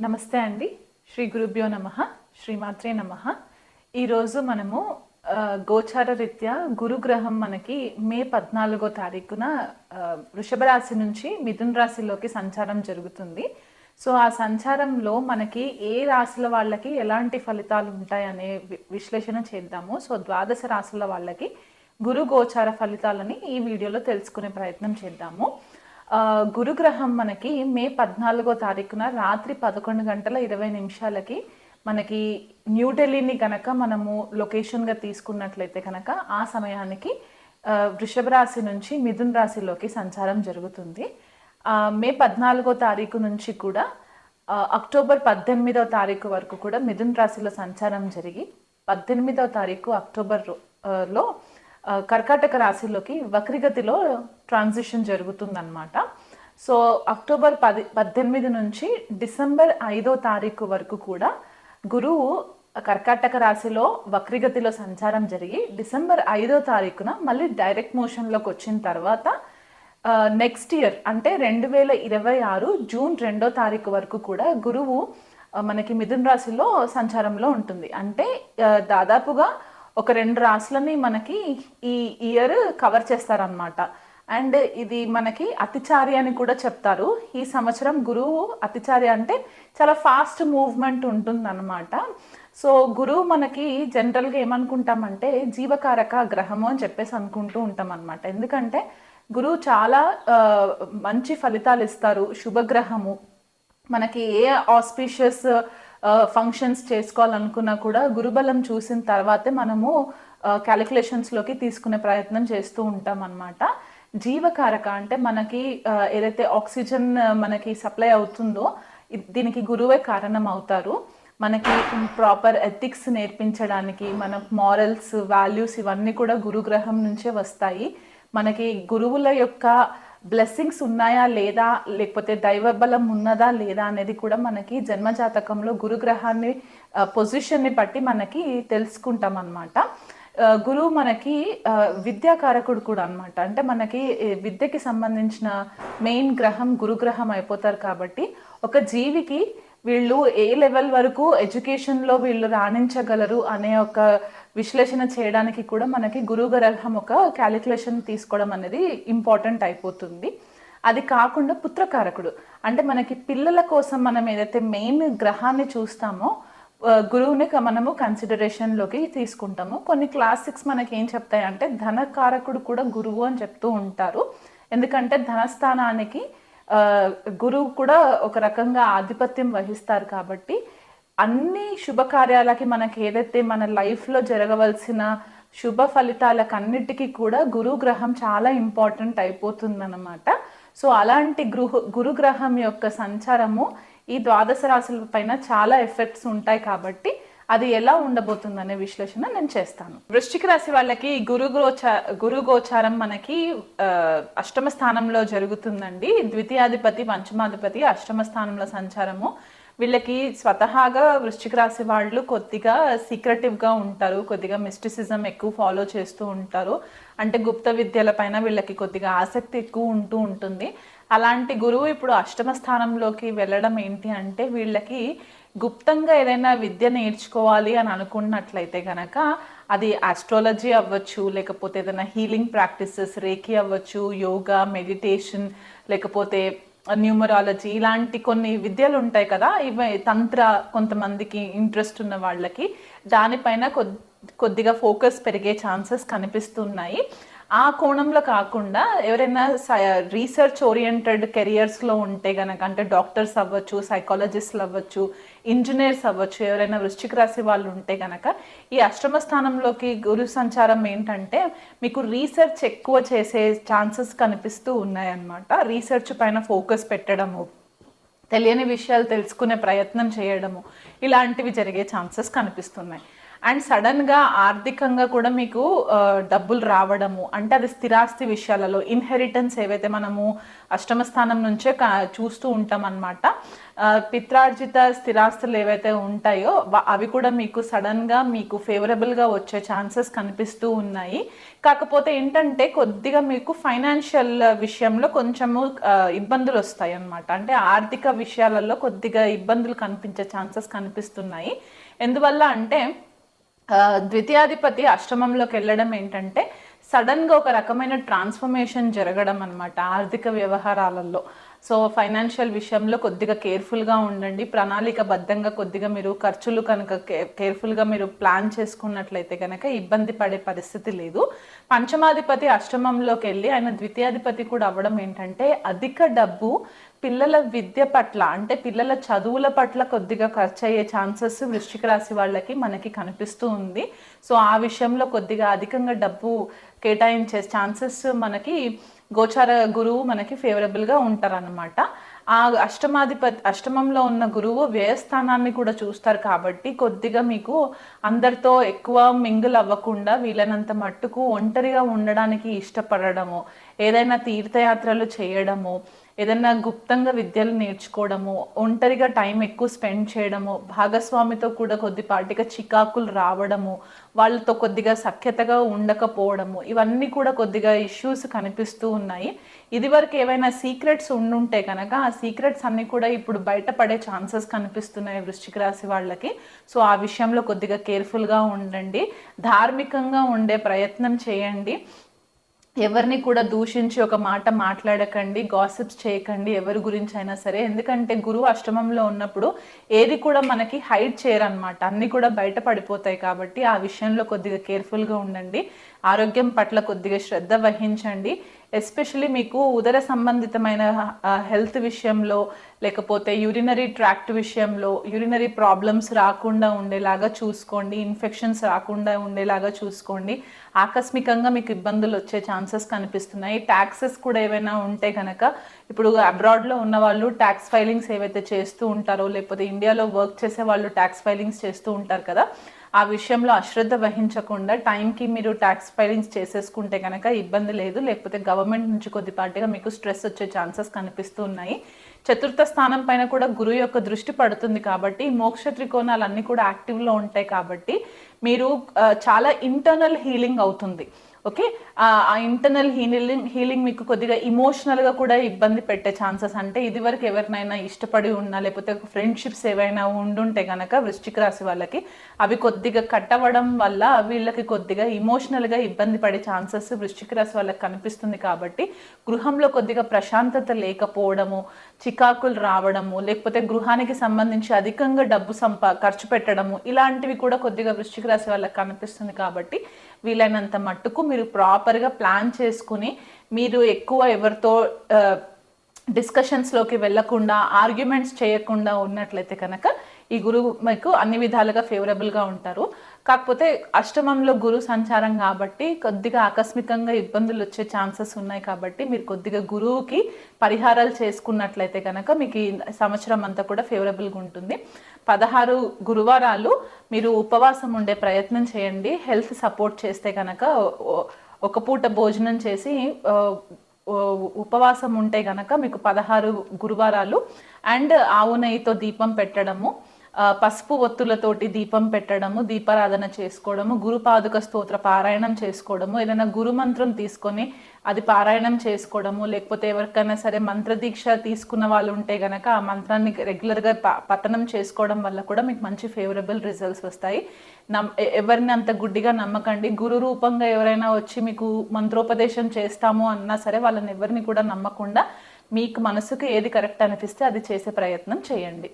నమస్తే అండి. శ్రీ గురుభ్యో నమః. శ్రీమాత్రే నమః. ఈరోజు మనము గోచార రీత్యా గురుగ్రహం మనకి మే 14వ తారీఖున వృషభ రాశి నుంచి మిథున రాశిలోకి సంచారం జరుగుతుంది. సో ఆ సంచారంలో మనకి ఏ రాశుల వాళ్ళకి ఎలాంటి ఫలితాలు ఉంటాయనే విశ్లేషణ చేద్దాము. సో ద్వాదశ రాశుల వాళ్ళకి గురు గోచార ఫలితాలని ఈ వీడియోలో తెలుసుకునే ప్రయత్నం చేద్దాము. గురుగ్రహం మనకి మే 14వ తారీఖున రాత్రి 11:20 మనకి న్యూఢిల్లీని కనుక మనము లొకేషన్గా తీసుకున్నట్లయితే కనుక ఆ సమయానికి వృషభ రాశి నుంచి మిథున రాశిలోకి సంచారం జరుగుతుంది. మే 14వ తారీఖు నుంచి కూడా అక్టోబర్ 18వ తారీఖు వరకు కూడా మిథున రాశిలో సంచారం జరిగి 18వ తారీఖు అక్టోబర్లో కర్కాటక రాశిలోకి వక్రిగతిలో ట్రాన్సిషన్ జరుగుతుందన్నమాట. సో అక్టోబర్ 18 నుంచి డిసెంబర్ 5వ తారీఖు వరకు కూడా గురువు కర్కాటక రాశిలో వక్రిగతిలో సంచారం జరిగి డిసెంబర్ 5వ తారీఖున మళ్ళీ డైరెక్ట్ మోషన్లోకి వచ్చిన తర్వాత నెక్స్ట్ ఇయర్ అంటే 2026 జూన్ 2వ తారీఖు వరకు కూడా గురువు మనకి మిథున రాశిలో సంచారంలో ఉంటుంది. అంటే దాదాపుగా ఒక 2 రాశులని మనకి ఈ ఇయర్ కవర్ చేస్తారనమాట. అండ్ ఇది మనకి అతిచారి అని కూడా చెప్తారు. ఈ సంవత్సరం గురువు అతిచారి అంటే చాలా ఫాస్ట్ మూవ్మెంట్ ఉంటుందన్నమాట. సో గురువు మనకి జనరల్గా ఏమనుకుంటామంటే జీవకారక గ్రహము అని చెప్పేసి అనుకుంటూ ఉంటాం అనమాట. ఎందుకంటే గురువు చాలా మంచి ఫలితాలు ఇస్తారు, శుభగ్రహము. మనకి ఏ ఆస్పీషియస్ ఫంక్షన్స్ చేసుకోవాలనుకున్నా కూడా గురుబలం చూసిన తర్వాతే మనము క్యాలిక్యులేషన్స్లోకి తీసుకునే ప్రయత్నం చేస్తూ ఉంటాం అన్నమాట. జీవకారక అంటే మనకి ఏదైతే ఆక్సిజన్ మనకి సప్లై అవుతుందో దీనికి గురువే కారణం అవుతారు. మనకి ప్రాపర్ ఎథిక్స్ నేర్పించడానికి మన మారల్స్, వాల్యూస్ ఇవన్నీ కూడా గురుగ్రహం నుంచే వస్తాయి. మనకి గురువుల యొక్క బ్లెస్సింగ్స్ ఉన్నాయా లేదా, లేకపోతే దైవ బలం ఉన్నదా లేదా అనేది కూడా మనకి జన్మజాతకంలో గురుగ్రహాన్ని పొజిషన్ని బట్టి మనకి తెలుసుకుంటాం అన్నమాట. గురువు మనకి విద్యాకారకుడు కూడా అనమాట. అంటే మనకి విద్యకి సంబంధించిన మెయిన్ గ్రహం గురుగ్రహం అయిపోతారు. కాబట్టి ఒక జీవికి వీళ్ళు ఏ లెవెల్ వరకు ఎడ్యుకేషన్లో వీళ్ళు రాణించగలరు అనే ఒక విశ్లేషణ చేయడానికి కూడా మనకి గురువు గ్రహం ఒక క్యాలిక్యులేషన్ తీసుకోవడం అనేది ఇంపార్టెంట్ అయిపోతుంది. అది కాకుండా పుత్రకారకుడు అంటే మనకి పిల్లల కోసం మనం ఏదైతే మెయిన్ గ్రహాన్ని చూస్తామో గురువుని మనము కన్సిడరేషన్లోకి తీసుకుంటాము. కొన్ని క్లాసిక్స్ మనకి ఏం చెప్తాయంటే ధనకారకుడు కూడా గురువు అని చెప్తూ ఉంటారు. ఎందుకంటే ధనస్థానానికి గురువు కూడా ఒక రకంగా ఆధిపత్యం వహిస్తారు. కాబట్టి అన్ని శుభకార్యాలకి మనకి ఏదైతే మన లైఫ్లో జరగవలసిన శుభ ఫలితాలకు అన్నిటికీ కూడా గురుగ్రహం చాలా ఇంపార్టెంట్ అయిపోతుంది అన్నమాట. సో అలాంటి గురుగ్రహం యొక్క సంచారము ఈ ద్వాదశ రాశుల పైన చాలా ఎఫెక్ట్స్ ఉంటాయి. కాబట్టి అది ఎలా ఉండబోతుందనే విశ్లేషణ నేను చేస్తాను. వృశ్చిక రాశి వాళ్ళకి గురు గోచారం మనకి అష్టమ స్థానంలో జరుగుతుందండి. ద్వితీయాధిపతి, పంచమాధిపతి అష్టమ స్థానంలో సంచారము. వీళ్ళకి స్వతహాగా వృశ్చిక రాశి వాళ్ళు కొద్దిగా సీక్రెటివ్గా ఉంటారు, కొద్దిగా మిస్టిసిజం ఎక్కువ ఫాలో చేస్తూ ఉంటారు. అంటే గుప్త విద్యల పైన వీళ్ళకి కొద్దిగా ఆసక్తి ఎక్కువ ఉంటూ ఉంటుంది. అలాంటి గురువు ఇప్పుడు అష్టమ స్థానంలోకి వెళ్ళడం ఏంటి అంటే వీళ్ళకి గుప్తంగా ఏదైనా విద్య నేర్చుకోవాలి అని అనుకున్నట్లయితే కనుక అది ఆస్ట్రాలజీ అవ్వచ్చు, లేకపోతే ఏదైనా హీలింగ్ ప్రాక్టీసెస్, రేఖీ అవ్వచ్చు, యోగా, మెడిటేషన్, లేకపోతే న్యూమరాలజీ, ఇలాంటి కొన్ని విద్యలు ఉంటాయి కదా, ఇవి తంత్ర కొంతమందికి ఇంట్రెస్ట్ ఉన్న వాళ్ళకి దానిపైన కొద్దిగా ఫోకస్ పెరిగే ఛాన్సెస్ కనిపిస్తున్నాయి. ఆ కోణంలో కాకుండా ఎవరైనా రీసెర్చ్ ఓరియంటెడ్ కెరియర్స్లో ఉంటే కనుక అంటే డాక్టర్స్ అవ్వచ్చు, సైకాలజిస్టులు అవ్వచ్చు, ఇంజనీర్స్ అవ్వచ్చు, ఎవరైనా వృశ్చిక రాశి వాళ్ళు ఉంటే కనుక ఈ అష్టమ స్థానంలోకి గురు సంచారం ఏంటంటే మీకు రీసెర్చ్ ఎక్కువ చేసే ఛాన్సెస్ కనిపిస్తూ ఉన్నాయన్నమాట. రీసెర్చ్ పైన ఫోకస్ పెట్టడము, తెలియని విషయాలు తెలుసుకునే ప్రయత్నం చేయడము, ఇలాంటివి జరిగే ఛాన్సెస్ కనిపిస్తున్నాయి. అండ్ సడన్గా ఆర్థికంగా కూడా మీకు డబ్బులు రావడము, అంటే అది స్థిరాస్తి విషయాలలో ఇన్హెరిటెన్స్ ఏవైతే మనము అష్టమ స్థానం నుంచే చూస్తూ ఉంటాం అన్నమాట. పిత్రార్జిత స్థిరాస్తులు ఏవైతే ఉంటాయో అవి కూడా మీకు సడన్గా మీకు ఫేవరబుల్గా వచ్చే ఛాన్సెస్ కనిపిస్తూ ఉన్నాయి. కాకపోతే ఏంటంటే కొద్దిగా మీకు ఫైనాన్షియల్ విషయంలో కొంచెము ఇబ్బందులు వస్తాయి అన్నమాట. అంటే ఆర్థిక విషయాలలో కొద్దిగా ఇబ్బందులు కనిపించే ఛాన్సెస్ కనిపిస్తున్నాయి. ఎందువల్ల అంటే ద్వితీయాధిపతి అష్టమంలోకి వెళ్ళడం ఏంటంటే సడన్గా ఒక రకమైన ట్రాన్స్ఫర్మేషన్ జరగడం అనమాట ఆర్థిక వ్యవహారాలలో. సో ఫైనాన్షియల్ విషయంలో కొద్దిగా కేర్ఫుల్గా ఉండండి. ప్రణాళికబద్ధంగా కొద్దిగా మీరు ఖర్చులు కనుక కేర్ఫుల్గా మీరు ప్లాన్ చేసుకున్నట్లయితే కనుక ఇబ్బంది పడే పరిస్థితి లేదు. పంచమాధిపతి అష్టమంలోకి వెళ్ళి ఆయన ద్వితీయాధిపతి కూడా అవ్వడం ఏంటంటే అధిక డబ్బు పిల్లల విద్య పట్ల, అంటే పిల్లల చదువుల పట్ల కొద్దిగా ఖర్చు అయ్యే ఛాన్సెస్ వృశ్చిక రాశి వాళ్ళకి మనకి కనిపిస్తూ ఉంది. సో ఆ విషయంలో కొద్దిగా అధికంగా డబ్బు కేటాయించే ఛాన్సెస్ మనకి గోచార గురువు మనకి ఫేవరబుల్గా ఉంటారన్నమాట. ఆ అష్టమంలో ఉన్న గురువు వ్యయస్థానాన్ని కూడా చూస్తారు కాబట్టి కొద్దిగా మీకు అందరితో ఎక్కువ మింగిల్ అవ్వకుండా వీలైనంత మట్టుకు ఒంటరిగా ఉండడానికి ఇష్టపడడము, ఏదైనా తీర్థయాత్రలు చేయడము, ఏదైనా గుప్తంగా విద్యలు నేర్చుకోవడము, ఒంటరిగా టైం ఎక్కువ స్పెండ్ చేయడము, భాగస్వామితో కూడా కొద్దిపాటిగా చికాకులు రావడము, వాళ్ళతో కొద్దిగా సఖ్యతగా ఉండకపోవడము, ఇవన్నీ కూడా కొద్దిగా ఇష్యూస్ కనిపిస్తూ ఉన్నాయి. ఇదివరకు ఏవైనా సీక్రెట్స్ ఉండుంటే కనుక ఆ సీక్రెట్స్ అన్నీ కూడా ఇప్పుడు బయటపడే ఛాన్సెస్ కనిపిస్తున్నాయి వృశ్చిక రాశి వాళ్ళకి. సో ఆ విషయంలో కొద్దిగా కేర్ఫుల్గా ఉండండి. ధార్మికంగా ఉండే ప్రయత్నం చేయండి. ఎవరిని కూడా దూషించి ఒక మాట మాట్లాడకండి, గాసిప్స్ చేయకండి ఎవరి గురించి అయినా సరే. ఎందుకంటే గురువు అష్టమంలో ఉన్నప్పుడు ఏది కూడా మనకి హైడ్ చేయరనమాట, అన్నీ కూడా బయట పడిపోతాయి. కాబట్టి ఆ విషయంలో కొద్దిగా కేర్ఫుల్గా ఉండండి. ఆరోగ్యం పట్ల కొద్దిగా శ్రద్ధ వహించండి. ఎస్పెషలీ మీకు ఉదర సంబంధితమైన హెల్త్ విషయంలో, లేకపోతే యూరినరీ ట్రాక్ట్ విషయంలో యూరినరీ ప్రాబ్లమ్స్ రాకుండా ఉండేలాగా చూసుకోండి, ఇన్ఫెక్షన్స్ రాకుండా ఉండేలాగా చూసుకోండి. ఆకస్మికంగా మీకు ఇబ్బందులు వచ్చే ఛాన్సెస్ కనిపిస్తున్నాయి. ట్యాక్సెస్ కూడా ఏవైనా ఉంటే కనుక ఇప్పుడు అబ్రాడ్లో ఉన్న వాళ్ళు ట్యాక్స్ ఫైలింగ్స్ ఏవైతే చేస్తూ ఉంటారో, లేకపోతే ఇండియాలో వర్క్ చేసే వాళ్ళు ట్యాక్స్ ఫైలింగ్స్ చేస్తూ ఉంటారు కదా, ఆ విషయంలో అశ్రద్ధ వహించకుండా టైంకి మీరు ట్యాక్స్ ఫైలింగ్స్ చేసేసుకుంటే కనుక ఇబ్బంది లేదు. లేకపోతే గవర్నమెంట్ నుంచి కొద్దిపాటిగా మీకు స్ట్రెస్ వచ్చే ఛాన్సెస్ కనిపిస్తూ ఉన్నాయి. చతుర్థ స్థానం పైన కూడా గురువు యొక్క దృష్టి పడుతుంది కాబట్టి మోక్ష త్రికోణాలన్నీ కూడా యాక్టివ్లో ఉంటాయి. కాబట్టి మీరు చాలా ఇంటర్నల్ హీలింగ్ అవుతుంది. ఓకే, ఆ ఇంటర్నల్ హీలింగ్ మీకు కొద్దిగా ఇమోషనల్గా కూడా ఇబ్బంది పెట్టే ఛాన్సెస్, అంటే ఇదివరకు ఎవరినైనా ఇష్టపడి ఉన్నా లేకపోతే ఫ్రెండ్షిప్స్ ఏవైనా ఉండుంటే కనుక వృశ్చిక రాశి వాళ్ళకి అవి కొద్దిగా కట్ అవ్వడం వల్ల వీళ్ళకి కొద్దిగా ఇమోషనల్గా ఇబ్బంది పడే ఛాన్సెస్ వృశ్చిక రాశి వాళ్ళకి కనిపిస్తుంది. కాబట్టి గృహంలో కొద్దిగా ప్రశాంతత లేకపోవడము, చికాకులు రావడము, లేకపోతే గృహానికి సంబంధించి అధికంగా డబ్బు ఖర్చు పెట్టడము, ఇలాంటివి కూడా కొద్దిగా వృశ్చిక రాశి వాళ్ళకి కనిపిస్తుంది. కాబట్టి వీలైనంత మట్టుకు మీరు ప్రాపర్గా ప్లాన్ చేసుకుని మీరు ఎక్కువ ఎవరితో డిస్కషన్స్లోకి వెళ్లకుండా, ఆర్గ్యుమెంట్స్ చేయకుండా ఉన్నట్లయితే కనుక ఈ గురువు మీకు అన్ని విధాలుగా ఫేవరబుల్గా ఉంటారు. కాకపోతే అష్టమంలో గురు సంచారం కాబట్టి కొద్దిగా ఆకస్మికంగా ఇబ్బందులు వచ్చే ఛాన్సెస్ ఉన్నాయి. కాబట్టి మీరు కొద్దిగా గురువుకి పరిహారాలు చేసుకున్నట్లయితే కనుక మీకు ఈ సంవత్సరం అంతా కూడా ఫేవరబుల్గా ఉంటుంది. 16 గురువారాలు మీరు ఉపవాసం ఉండే ప్రయత్నం చేయండి. హెల్త్ సపోర్ట్ చేస్తే కనుక ఒక పూట భోజనం చేసి ఉపవాసం ఉంటే కనుక మీకు 16 గురువారాలు అండ్ ఆవు నెయ్యితో దీపం పెట్టడము, పసుపు ఒత్తులతోటి దీపం పెట్టడము, దీపారాధన చేసుకోవడము, గురుపాదుక స్తోత్ర పారాయణం చేసుకోవడము, ఏదైనా గురు మంత్రం తీసుకొని అది పారాయణం చేసుకోవడము, లేకపోతే ఎవరికైనా సరే మంత్రదీక్ష తీసుకున్న వాళ్ళు ఉంటే కనుక ఆ మంత్రాన్ని రెగ్యులర్గా పఠనం చేసుకోవడం వల్ల కూడా మీకు మంచి ఫేవరబుల్ రిజల్ట్స్ వస్తాయి. ఎవరిని అంత గుడ్డిగా నమ్మకండి. గురు రూపంగా ఎవరైనా వచ్చి మీకు మంత్రోపదేశం చేస్తాము అన్నా సరే వాళ్ళని ఎవరిని కూడా నమ్మకుండా మీకు మనసుకు ఏది కరెక్ట్ అనిపిస్తే అది చేసే ప్రయత్నం చేయండి.